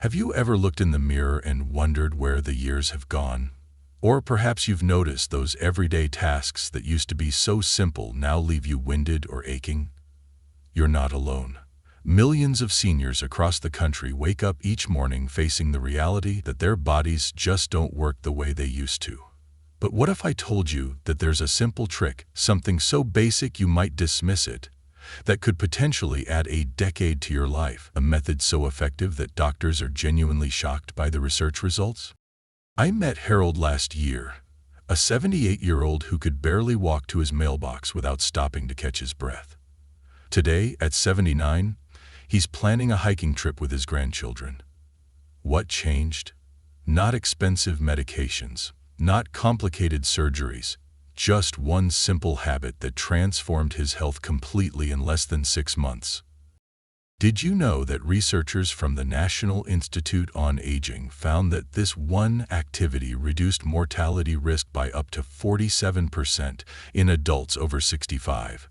Have you ever looked in the mirror and wondered where the years have gone? Or perhaps you've noticed those everyday tasks that used to be so simple now leave you winded or aching? You're not alone. Millions of seniors across the country wake up each morning facing the reality that their bodies just don't work the way they used to. But what if I told you that there's a simple trick, something so basic you might dismiss it, that could potentially add a decade to your life, a method so effective that doctors are genuinely shocked by the research results? I met Harold last year, a 78-year-old who could barely walk to his mailbox without stopping to catch his breath. Today, at 79, he's planning a hiking trip with his grandchildren. What changed? Not expensive medications, not complicated surgeries, just one simple habit that transformed his health completely in less than 6 months. Did you know that researchers from the National Institute on Aging found that this one activity reduced mortality risk by up to 47% in adults over 65?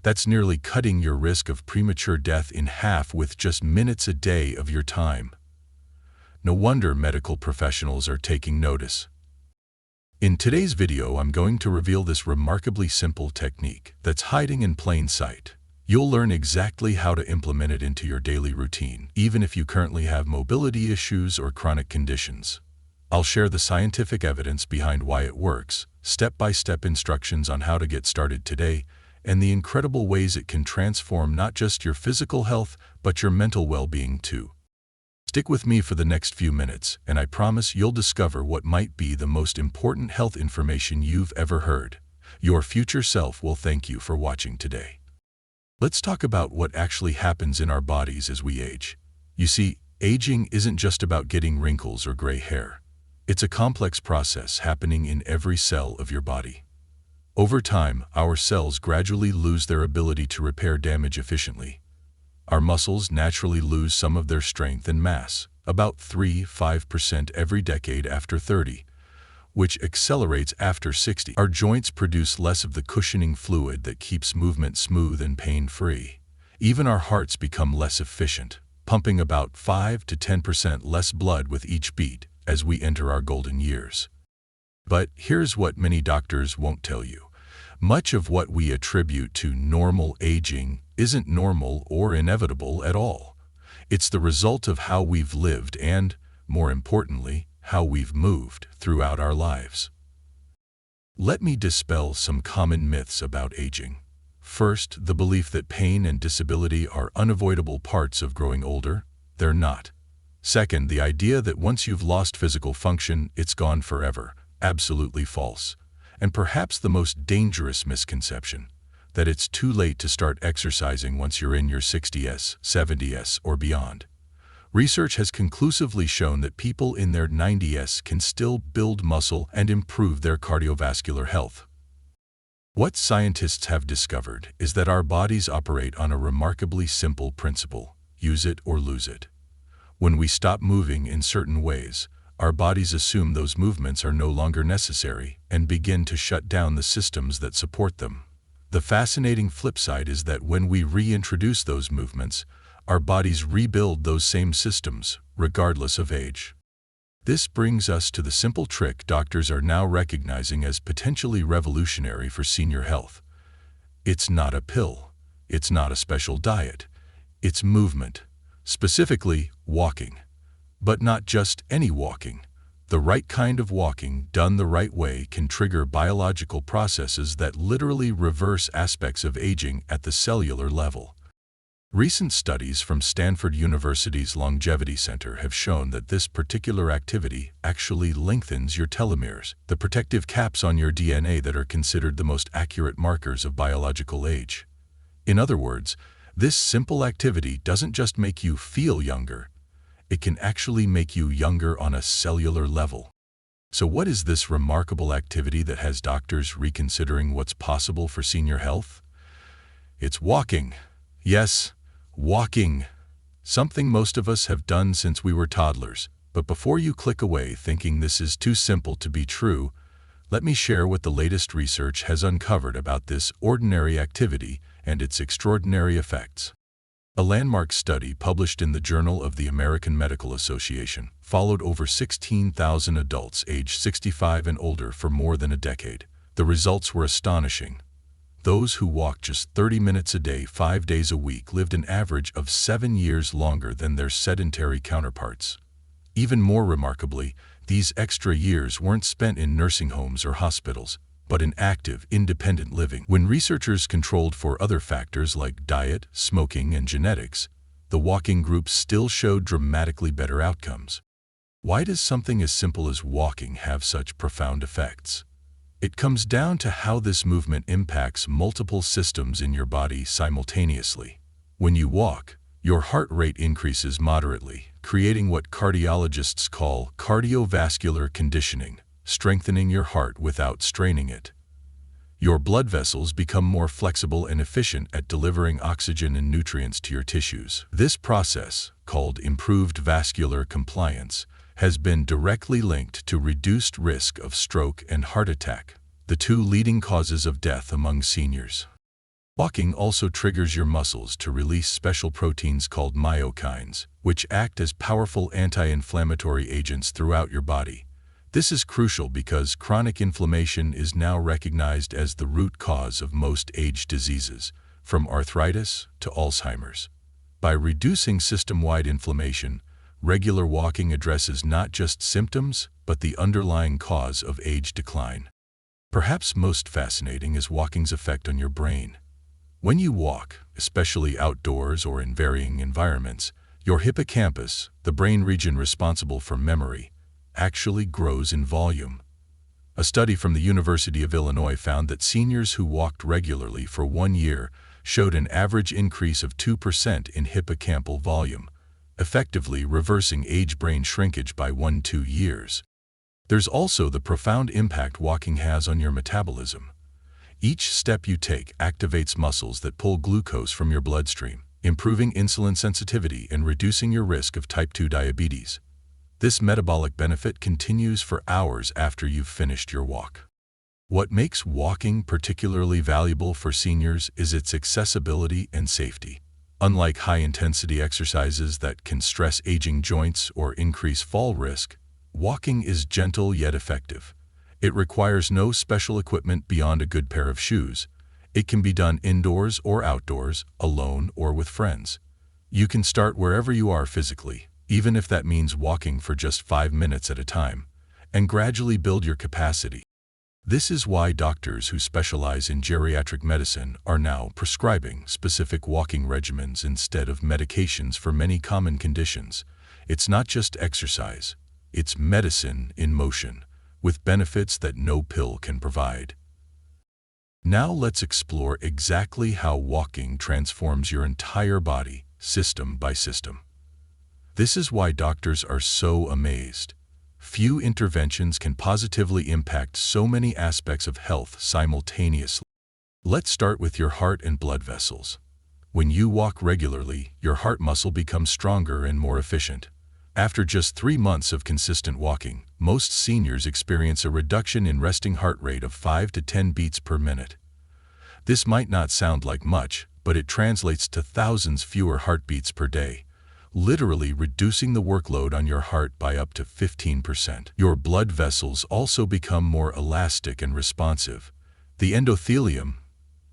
That's nearly cutting your risk of premature death in half with just minutes a day of your time. No wonder medical professionals are taking notice. In today's video, I'm going to reveal this remarkably simple technique that's hiding in plain sight. You'll learn exactly how to implement it into your daily routine, even if you currently have mobility issues or chronic conditions. I'll share the scientific evidence behind why it works, step-by-step instructions on how to get started today, and the incredible ways it can transform not just your physical health, but your mental well-being too. Stick with me for the next few minutes, and I promise you'll discover what might be the most important health information you've ever heard. Your future self will thank you for watching today. Let's talk about what actually happens in our bodies as we age. You see, aging isn't just about getting wrinkles or gray hair. It's a complex process happening in every cell of your body. Over time, our cells gradually lose their ability to repair damage efficiently. Our muscles naturally lose some of their strength and mass, about 3–5% every decade after 30, which accelerates after 60. Our joints produce less of the cushioning fluid that keeps movement smooth and pain-free. Even our hearts become less efficient, pumping about 5–10% less blood with each beat as we enter our golden years. But here's what many doctors won't tell you. Much of what we attribute to normal aging isn't normal or inevitable at all. It's the result of how we've lived and, more importantly, how we've moved throughout our lives. Let me dispel some common myths about aging. First, the belief that pain and disability are unavoidable parts of growing older. They're not. Second, the idea that once you've lost physical function, it's gone forever. Absolutely false. And perhaps the most dangerous misconception, that it's too late to start exercising once you're in your 60s, 70s, or beyond. Research has conclusively shown that people in their 90s can still build muscle and improve their cardiovascular health. What scientists have discovered is that our bodies operate on a remarkably simple principle: use it or lose it. When we stop moving in certain ways, our bodies assume those movements are no longer necessary and begin to shut down the systems that support them. The fascinating flip side is that when we reintroduce those movements, our bodies rebuild those same systems, regardless of age. This brings us to the simple trick doctors are now recognizing as potentially revolutionary for senior health. It's not a pill. It's not a special diet. It's movement. Specifically, walking. But not just any walking. The right kind of walking, done the right way, can trigger biological processes that literally reverse aspects of aging at the cellular level. Recent studies from Stanford University's Longevity Center have shown that this particular activity actually lengthens your telomeres, the protective caps on your DNA that are considered the most accurate markers of biological age. In other words, this simple activity doesn't just make you feel younger, it can actually make you younger on a cellular level. So what is this remarkable activity that has doctors reconsidering what's possible for senior health? It's walking. Yes, walking. Something most of us have done since we were toddlers. But before you click away thinking this is too simple to be true, let me share what the latest research has uncovered about this ordinary activity and its extraordinary effects. A landmark study published in the Journal of the American Medical Association followed over 16,000 adults aged 65 and older for more than a decade. The results were astonishing. Those who walked just 30 minutes a day, 5 days a week, lived an average of 7 years longer than their sedentary counterparts. Even more remarkably, these extra years weren't spent in nursing homes or hospitals, but in active, independent living. When researchers controlled for other factors like diet, smoking, and genetics, the walking group still showed dramatically better outcomes. Why does something as simple as walking have such profound effects? It comes down to how this movement impacts multiple systems in your body simultaneously. When you walk, your heart rate increases moderately, creating what cardiologists call cardiovascular conditioning, strengthening your heart without straining it. Your blood vessels become more flexible and efficient at delivering oxygen and nutrients to your tissues. This process, called improved vascular compliance, has been directly linked to reduced risk of stroke and heart attack, the two leading causes of death among seniors. Walking also triggers your muscles to release special proteins called myokines, which act as powerful anti-inflammatory agents throughout your body. This is crucial because chronic inflammation is now recognized as the root cause of most age diseases, from arthritis to Alzheimer's. By reducing system-wide inflammation, regular walking addresses not just symptoms, but the underlying cause of age decline. Perhaps most fascinating is walking's effect on your brain. When you walk, especially outdoors or in varying environments, your hippocampus, the brain region responsible for memory, actually grows in volume. A study from the University of Illinois found that seniors who walked regularly for 1 year showed an average increase of 2% in hippocampal volume, effectively reversing age brain shrinkage by 1–2 years. There's also the profound impact walking has on your metabolism. Each step you take activates muscles that pull glucose from your bloodstream, improving insulin sensitivity and reducing your risk of type 2 diabetes. This metabolic benefit continues for hours after you've finished your walk. What makes walking particularly valuable for seniors is its accessibility and safety. Unlike high-intensity exercises that can stress aging joints or increase fall risk, walking is gentle yet effective. It requires no special equipment beyond a good pair of shoes. It can be done indoors or outdoors, alone or with friends. You can start wherever you are physically, even if that means walking for just 5 minutes at a time, and gradually build your capacity. This is why doctors who specialize in geriatric medicine are now prescribing specific walking regimens instead of medications for many common conditions. It's not just exercise, it's medicine in motion, with benefits that no pill can provide. Now let's explore exactly how walking transforms your entire body, system by system. This is why doctors are so amazed. Few interventions can positively impact so many aspects of health simultaneously. Let's start with your heart and blood vessels. When you walk regularly, your heart muscle becomes stronger and more efficient. After just 3 months of consistent walking, most seniors experience a reduction in resting heart rate of 5 to 10 beats per minute. This might not sound like much, but it translates to thousands fewer heartbeats per day, literally reducing the workload on your heart by up to 15%. Your blood vessels also become more elastic and responsive. The endothelium,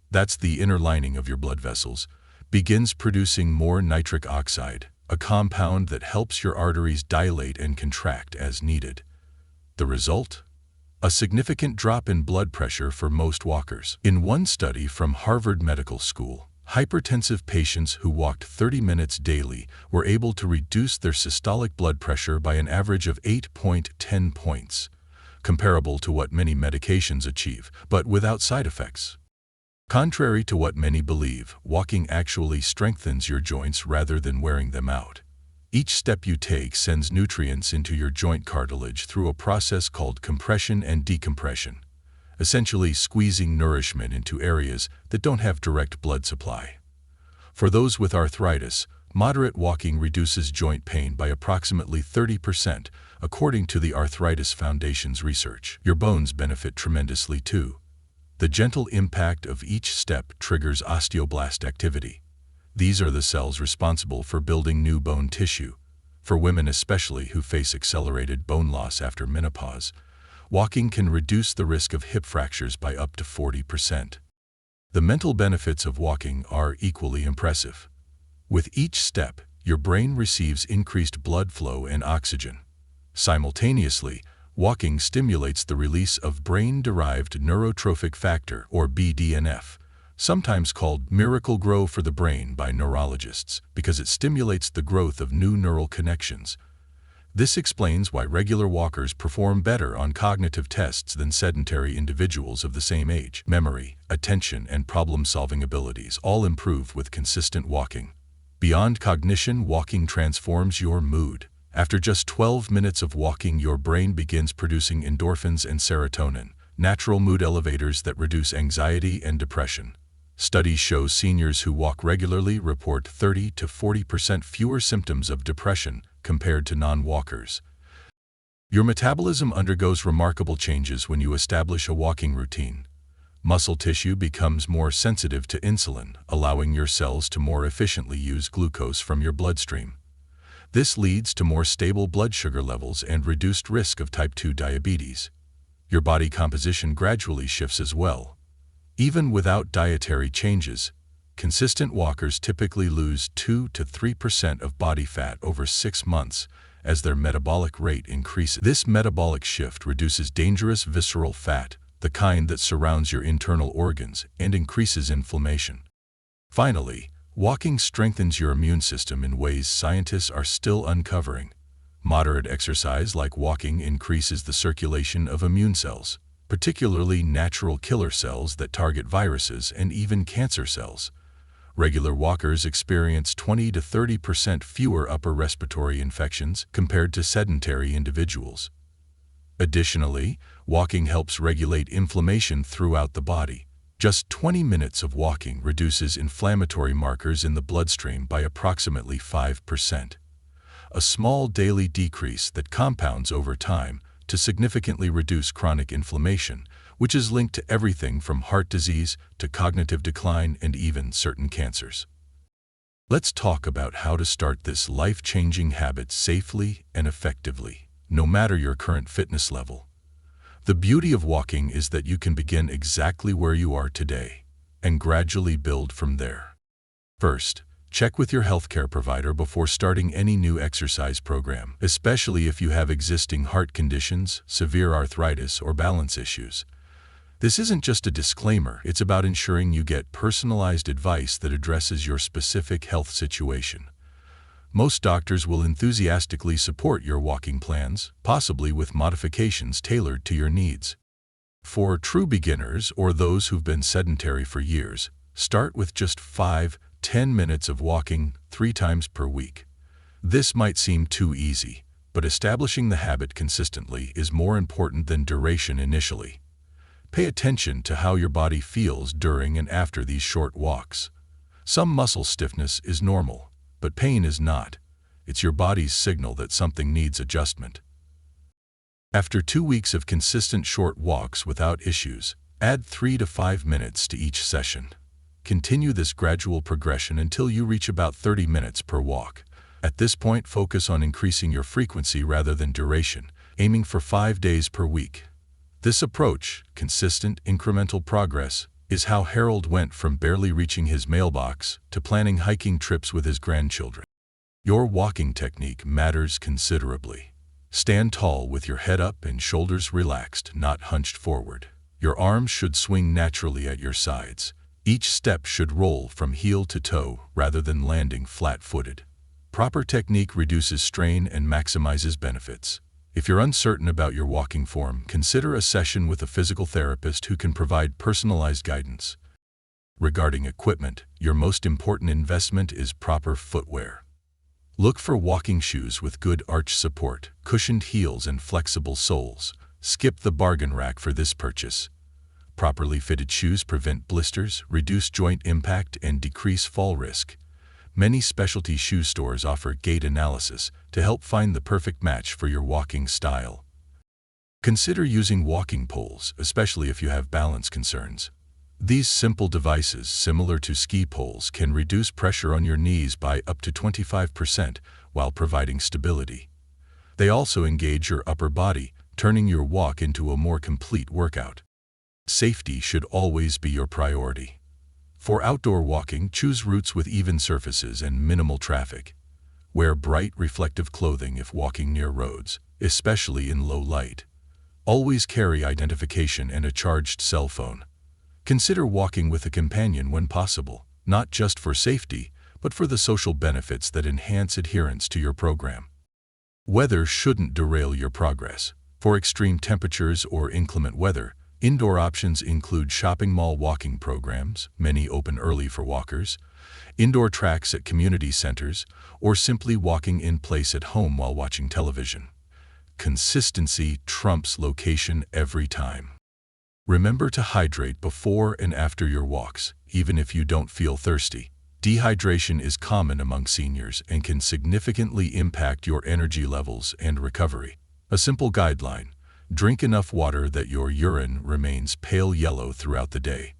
that's the inner lining of your blood vessels, begins producing more nitric oxide, a compound that helps your arteries dilate and contract as needed. The result? A significant drop in blood pressure for most walkers. In one study from Harvard Medical School, hypertensive patients who walked 30 minutes daily were able to reduce their systolic blood pressure by an average of 8.10 points, comparable to what many medications achieve, but without side effects. Contrary to what many believe, walking actually strengthens your joints rather than wearing them out. Each step you take sends nutrients into your joint cartilage through a process called compression and decompression, essentially squeezing nourishment into areas that don't have direct blood supply. For those with arthritis, moderate walking reduces joint pain by approximately 30%, according to the Arthritis Foundation's research. Your bones benefit tremendously too. The gentle impact of each step triggers osteoblast activity. These are the cells responsible for building new bone tissue. For women especially who face accelerated bone loss after menopause, walking can reduce the risk of hip fractures by up to 40%. The mental benefits of walking are equally impressive. With each step, your brain receives increased blood flow and oxygen. Simultaneously, walking stimulates the release of brain-derived neurotrophic factor, or BDNF, sometimes called miracle grow for the brain by neurologists, because it stimulates the growth of new neural connections. This explains why regular walkers perform better on cognitive tests than sedentary individuals of the same age. Memory, attention, and problem-solving abilities all improve with consistent walking. Beyond cognition, walking transforms your mood. After just 12 minutes of walking, your brain begins producing endorphins and serotonin, natural mood elevators that reduce anxiety and depression. Studies show seniors who walk regularly report 30 to 40% fewer symptoms of depression compared to non-walkers. Your metabolism undergoes remarkable changes when you establish a walking routine. Muscle tissue becomes more sensitive to insulin, allowing your cells to more efficiently use glucose from your bloodstream. This leads to more stable blood sugar levels and reduced risk of type 2 diabetes. Your body composition gradually shifts as well. Even without dietary changes, consistent walkers typically lose 2 to 3% of body fat over 6 months as their metabolic rate increases. This metabolic shift reduces dangerous visceral fat, the kind that surrounds your internal organs, and increases inflammation. Finally, walking strengthens your immune system in ways scientists are still uncovering. Moderate exercise like walking increases the circulation of immune cells, particularly natural killer cells that target viruses and even cancer cells. Regular walkers experience 20 to 30% fewer upper respiratory infections compared to sedentary individuals. Additionally, walking helps regulate inflammation throughout the body. Just 20 minutes of walking reduces inflammatory markers in the bloodstream by approximately 5%. A small daily decrease that compounds over time to significantly reduce chronic inflammation, which is linked to everything from heart disease to cognitive decline and even certain cancers. Let's talk about how to start this life-changing habit safely and effectively, no matter your current fitness level. The beauty of walking is that you can begin exactly where you are today and gradually build from there. First, check with your healthcare provider before starting any new exercise program, especially if you have existing heart conditions, severe arthritis, or balance issues. This isn't just a disclaimer, it's about ensuring you get personalized advice that addresses your specific health situation. Most doctors will enthusiastically support your walking plans, possibly with modifications tailored to your needs. For true beginners or those who've been sedentary for years, start with just 5-10 minutes of walking 3 times per week. This might seem too easy, but establishing the habit consistently is more important than duration initially. Pay attention to how your body feels during and after these short walks. Some muscle stiffness is normal, but pain is not. It's your body's signal that something needs adjustment. After 2 weeks of consistent short walks without issues, add 3 to 5 minutes to each session. Continue this gradual progression until you reach about 30 minutes per walk. At this point, focus on increasing your frequency rather than duration, aiming for 5 days per week. This approach, consistent, incremental progress, is how Harold went from barely reaching his mailbox to planning hiking trips with his grandchildren. Your walking technique matters considerably. Stand tall with your head up and shoulders relaxed, not hunched forward. Your arms should swing naturally at your sides. Each step should roll from heel to toe rather than landing flat-footed. Proper technique reduces strain and maximizes benefits. If you're uncertain about your walking form, consider a session with a physical therapist who can provide personalized guidance. Regarding equipment, your most important investment is proper footwear. Look for walking shoes with good arch support, cushioned heels, and flexible soles. Skip the bargain rack for this purchase. Properly fitted shoes prevent blisters, reduce joint impact, and decrease fall risk. Many specialty shoe stores offer gait analysis to help find the perfect match for your walking style. Consider using walking poles, especially if you have balance concerns. These simple devices, similar to ski poles, can reduce pressure on your knees by up to 25% while providing stability. They also engage your upper body, turning your walk into a more complete workout. Safety should always be your priority. For outdoor walking, choose routes with even surfaces and minimal traffic. Wear bright, reflective clothing if walking near roads, especially in low light. Always carry identification and a charged cell phone. Consider walking with a companion when possible, not just for safety, but for the social benefits that enhance adherence to your program. Weather shouldn't derail your progress. For extreme temperatures or inclement weather, indoor options include shopping mall walking programs, many open early for walkers, indoor tracks at community centers, or simply walking in place at home while watching television. Consistency trumps location every time. Remember to hydrate before and after your walks, even if you don't feel thirsty. Dehydration is common among seniors and can significantly impact your energy levels and recovery. A simple guideline: drink enough water that your urine remains pale yellow throughout the day.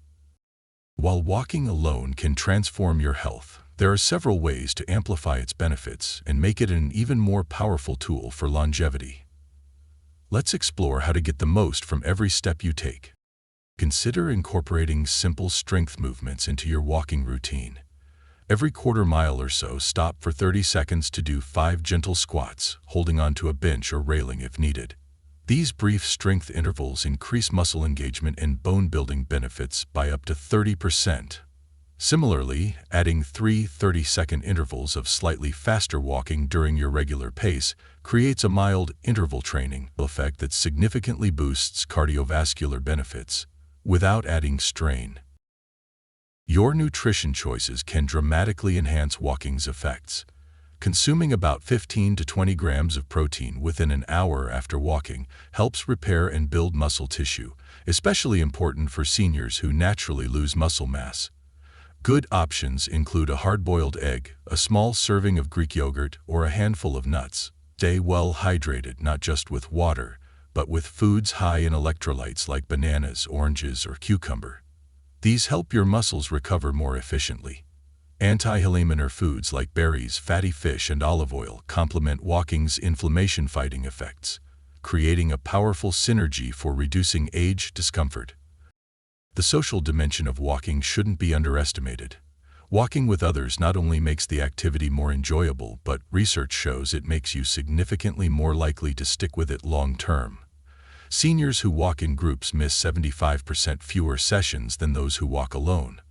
While walking alone can transform your health, there are several ways to amplify its benefits and make it an even more powerful tool for longevity. Let's explore how to get the most from every step you take. Consider incorporating simple strength movements into your walking routine. Every quarter mile or so, stop for 30 seconds to do 5 gentle squats, holding onto a bench or railing if needed. These brief strength intervals increase muscle engagement and bone-building benefits by up to 30%. Similarly, adding 3 30-second intervals of slightly faster walking during your regular pace creates a mild interval training effect that significantly boosts cardiovascular benefits without adding strain. Your nutrition choices can dramatically enhance walking's effects. Consuming about 15 to 20 grams of protein within an hour after walking helps repair and build muscle tissue, especially important for seniors who naturally lose muscle mass. Good options include a hard-boiled egg, a small serving of Greek yogurt, or a handful of nuts. Stay well hydrated not just with water, but with foods high in electrolytes like bananas, oranges, or cucumber. These help your muscles recover more efficiently. Antihistaminic foods like berries, fatty fish, and olive oil complement walking's inflammation-fighting effects, creating a powerful synergy for reducing age discomfort. The social dimension of walking shouldn't be underestimated. Walking with others not only makes the activity more enjoyable, but research shows it makes you significantly more likely to stick with it long-term. Seniors who walk in groups miss 75% fewer sessions than those who walk alone.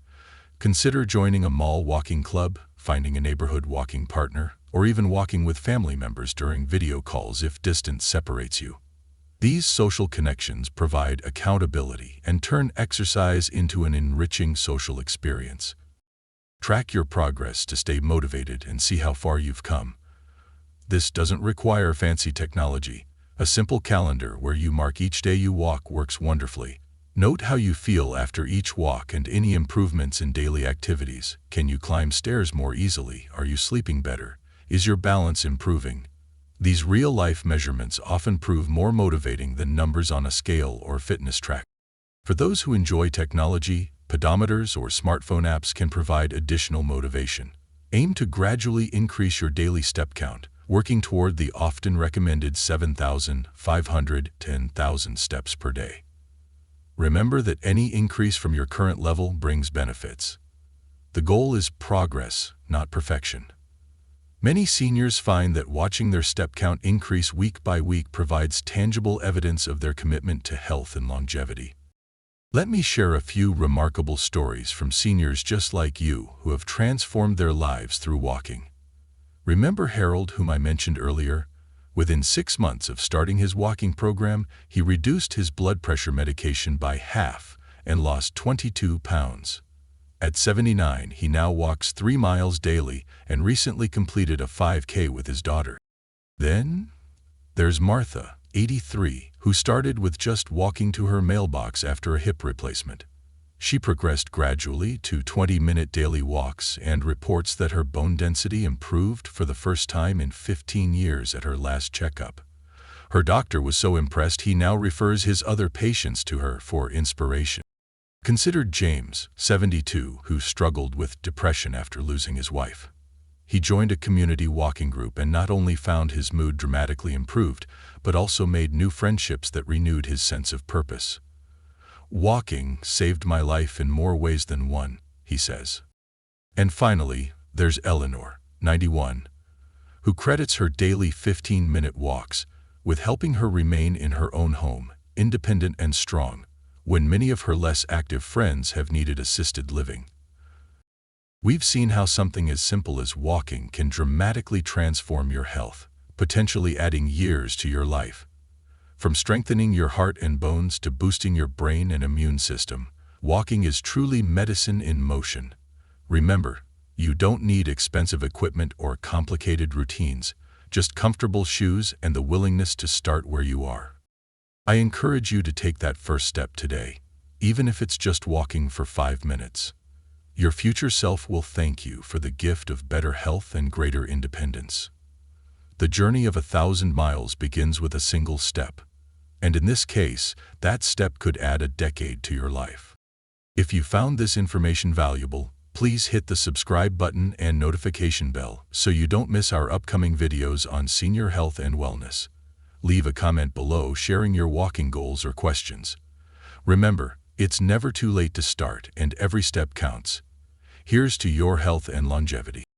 Consider joining a mall walking club, finding a neighborhood walking partner, or even walking with family members during video calls if distance separates you. These social connections provide accountability and turn exercise into an enriching social experience. Track your progress to stay motivated and see how far you've come. This doesn't require fancy technology. A simple calendar where you mark each day you walk works wonderfully. Note how you feel after each walk and any improvements in daily activities. Can you climb stairs more easily? Are you sleeping better? Is your balance improving? These real-life measurements often prove more motivating than numbers on a scale or fitness track. For those who enjoy technology, pedometers or smartphone apps can provide additional motivation. Aim to gradually increase your daily step count, working toward the often recommended 7,500 to 10,000 steps per day. Remember that any increase from your current level brings benefits. The goal is progress, not perfection. Many seniors find that watching their step count increase week by week provides tangible evidence of their commitment to health and longevity. Let me share a few remarkable stories from seniors just like you who have transformed their lives through walking. Remember Harold, whom I mentioned earlier? Within 6 months of starting his walking program, he reduced his blood pressure medication by half and lost 22 pounds. At 79, he now walks 3 miles daily and recently completed a 5K with his daughter. Then, there's Martha, 83, who started with just walking to her mailbox after a hip replacement. She progressed gradually to 20-minute daily walks and reports that her bone density improved for the first time in 15 years at her last checkup. Her doctor was so impressed he now refers his other patients to her for inspiration. Consider James, 72, who struggled with depression after losing his wife. He joined a community walking group and not only found his mood dramatically improved, but also made new friendships that renewed his sense of purpose. "Walking saved my life in more ways than one," he says. And finally, there's Eleanor, 91, who credits her daily 15-minute walks with helping her remain in her own home, independent and strong, when many of her less active friends have needed assisted living. We've seen how something as simple as walking can dramatically transform your health, potentially adding years to your life. From strengthening your heart and bones to boosting your brain and immune system, walking is truly medicine in motion. Remember, you don't need expensive equipment or complicated routines, just comfortable shoes and the willingness to start where you are. I encourage you to take that first step today, even if it's just walking for 5 minutes. Your future self will thank you for the gift of better health and greater independence. The journey of 1,000 miles begins with a single step, and in this case, that step could add a decade to your life. If you found this information valuable, please hit the subscribe button and notification bell so you don't miss our upcoming videos on senior health and wellness. Leave a comment below sharing your walking goals or questions. Remember, it's never too late to start and every step counts. Here's to your health and longevity.